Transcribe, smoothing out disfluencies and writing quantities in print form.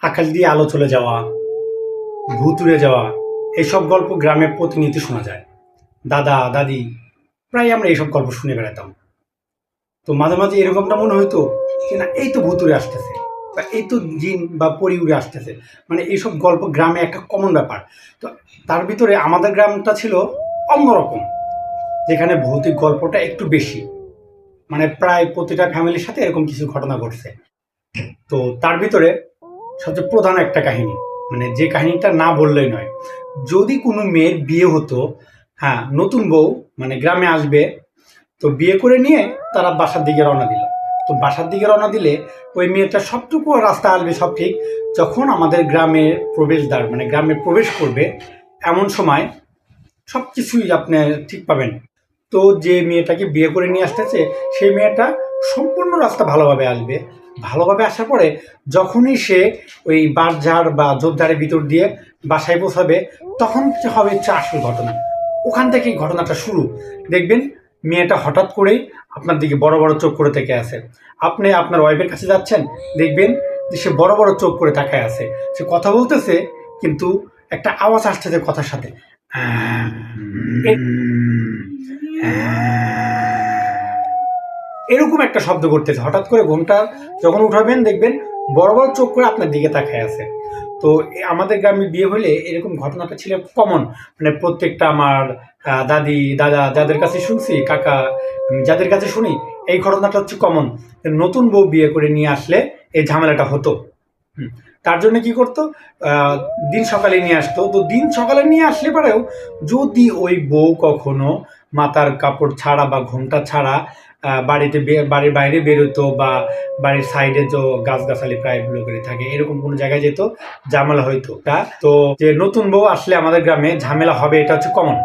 আকাশ দিয়ে আলো চলে যাওয়া, ভূত উড়ে যাওয়া, এইসব গল্প গ্রামে প্রতিনিয়ত শোনা যায়। দাদা দাদি প্রায় আমরা এইসব গল্প শুনে বেড়াতাম। তো মাঝে মাঝে এরকমটা মনে হইতো যে না, এই তো ভূত উড়ে আসতেছে, বা এই তো জিন বা পরি উড়ে আসতেছে। মানে এইসব গল্প গ্রামে একটা কমন ব্যাপার। তো তার ভিতরে আমাদের গ্রামটা ছিল অন্যরকম, যেখানে ভৌতিক গল্পটা একটু বেশি। মানে প্রায় প্রতিটা ফ্যামিলির সাথে এরকম কিছু ঘটনা ঘটছে। তো তার ভিতরে সবচেয়ে প্রধান একটা কাহিনী, মানে যে কাহিনীটা না বললেই নয়। যদি কোনো মেয়ের বিয়ে হতো, হ্যাঁ, নতুন বউ মানে গ্রামে আসবে, তো বিয়ে করে নিয়ে তারা বাসার দিকে রওনা দিল। তো বাসার দিকে রওনা দিলে ওই মেয়েটা সবটুকু রাস্তা আসবে সব ঠিক, যখন আমাদের গ্রামের প্রবেশদ্বার মানে গ্রামে প্রবেশ করবে, এমন সময় সব কিছুই আপনি ঠিক পাবেন। তো যে মেয়েটাকে বিয়ে করে নিয়ে আসতেছে, সেই মেয়েটা সম্পূর্ণ রাস্তা ভালোভাবে আসবে। ভালোভাবে আসার পরে যখনই সে ওই বাঁশঝাড় বা ঝোপঝাড়ের ভিতর দিয়ে বাসায় পৌঁছাবে, তখন হবে হচ্ছে আসল ঘটনা। ওখান থেকেই ঘটনাটা শুরু। দেখবেন মেয়েটা হঠাৎ করেই আপনার দিকে বড় বড় চোখ করে থেকে আছে। আপনি আপনার ওয়াইফের কাছে যাচ্ছেন, দেখবেন যে সে বড় বড় চোখ করে তাকায় আছে। সে কথা বলতেছে, কিন্তু একটা আওয়াজ আসতেছে কথার সাথে। এরকম একটা শব্দ করতেছে। হঠাৎ করে ঘুমটা যখন উঠাবেন, দেখবেন বড় বড় চোখ করে আপনার দিকে তাকায় আছে। তো আমাদের গ্রামে বিয়ে হলে এরকম ঘটনাটা ছিল কমন। মানে প্রত্যেকটা আমার দাদি দাদা যাদের কাছে শুনছি, কাকা যাদের কাছে শুনি, এই ঘটনাটা হচ্ছে কমন। নতুন বউ বিয়ে করে নিয়ে আসলে এই ঝামেলাটা হতো। তার জন্য কি করতো, দিন সকালে নিয়ে আসতো। তো দিন সকালে নিয়ে আসলে পরেও যদি ওই বউ কখনো মাথার কাপড় ছাড়া বা ঘোমটা ছাড়া বাড়ির বাইরে বেরোতো, বা বাড়ির সাইডে যে গাছগাছালি প্রায় গুলো করে থাকে, এরকম কোনো জায়গায় যেত, ঝামেলা হইতো। তো যে নতুন বউ আসলে আমাদের গ্রামে ঝামেলা হবে, এটা হচ্ছে কমন।